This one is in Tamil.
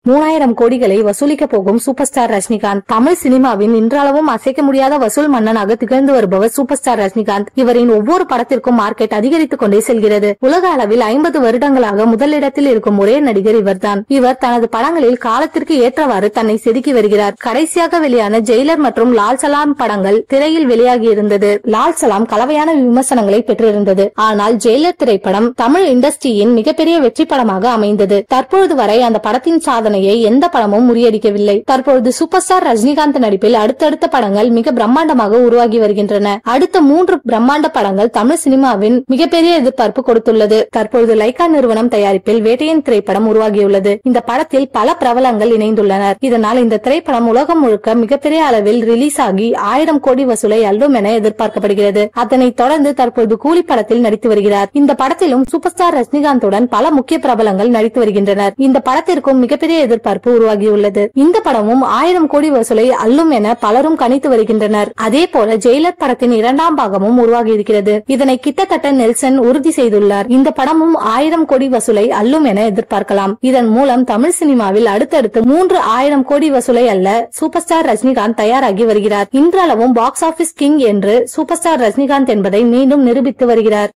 3000 கோடிகளை வசூலிக்க போகும் சூப்பர் ஸ்டார் ரஜினிகாந்த். தமிழ் சினிமாவின் இன்றளவும் அசைக்க முடியாத வசூல் மன்னனாக திகழ்ந்து வருபவர் சூப்பர் ஸ்டார் ரஜினிகாந்த். இவரின் ஒவ்வொரு படத்திற்கும் மார்க்கெட் அதிகரித்துக் கொண்டே செல்கிறது. உலக அளவில் 50 வருடங்களாக முதலிடத்தில் இருக்கும் ஒரே நடிகர் இவர்தான். இவர் தனது படங்களில் காலத்திற்கு ஏற்றவாறு தன்னை செதுக்கி வருகிறார். கடைசியாக வெளியான ஜெயிலர் மற்றும் லால் சலாம் படங்கள் திரையில் வெளியாகி இருந்தது. லால் சலாம் கலவையான விமர்சனங்களை பெற்றிருந்தது. ஆனால் ஜெயிலர் திரைப்படம் தமிழ் இண்டஸ்ட்ரியின் மிகப்பெரிய வெற்றி படமாக அமைந்தது. தற்பொழுது வரை அந்த படத்தின் சாதனையை எந்த படமும் முறியடிக்கவில்லை. தற்பொழுது சூப்பர் ஸ்டார் ரஜினிகாந்த் நடிப்பில் அடுத்தடுத்த படங்கள் மிக பிரம்மாண்டமாக உருவாகி வருகின்றன. அடுத்த 3 பிரம்மாண்ட படங்கள் தமிழ் சினிமாவின் மிகப்பெரிய எதிர்பார்ப்பு கொடுத்துள்ளது. தற்பொழுது லைகா நிறுவனம் தயாரிப்பில் வேட்டையன் திரைப்படம் உருவாகியுள்ளது. இந்த படத்தில் பல பிரபலங்கள் இணைந்துள்ளனர். இதனால் இந்த திரைப்படம் உலகம் முழுக்க மிகப்பெரிய அளவில் ரிலீஸ் ஆகி 1000 கோடி வசூலை அள்ளும் என எதிர்பார்க்கப்படுகிறது. அதனைத் தொடர்ந்து தற்பொழுது கூலி படத்தில் நடித்து வருகிறார். இந்த படத்திலும் சூப்பர் ஸ்டார் ரஜினிகாந்துடன் பல முக்கிய பிரபலங்கள் நடித்து வருகின்றனர். இந்த படத்திற்கும் மிகப்பெரிய எதிர்பார்ப்பு உருவாகியுள்ளது. இந்த படமும் 1000 கோடி வசூலை அள்ளும் என பலரும் கணித்து வருகின்றனர். அதே போல ஜெயிலர் படத்தின் 2ஆம் பாகமும் உருவாகி இருக்கிறது. இதனை கிட்டத்தட்ட நெல்சன் உறுதி செய்துள்ளார். இந்த படமும் 1000 கோடி வசூலை அள்ளும் என எதிர்பார்க்கலாம். இதன் மூலம் தமிழ் சினிமாவில் அடுத்தடுத்து 3 1000 கோடி வசூலை அல்ல சூப்பர் ஸ்டார் ரஜினிகாந்த் தயாராகி வருகிறார். இன்றளவும் பாக்ஸ் ஆபீஸ் கிங் என்று சூப்பர் ஸ்டார் ரஜினிகாந்த் என்பதை மீண்டும் நிரூபித்து வருகிறார்.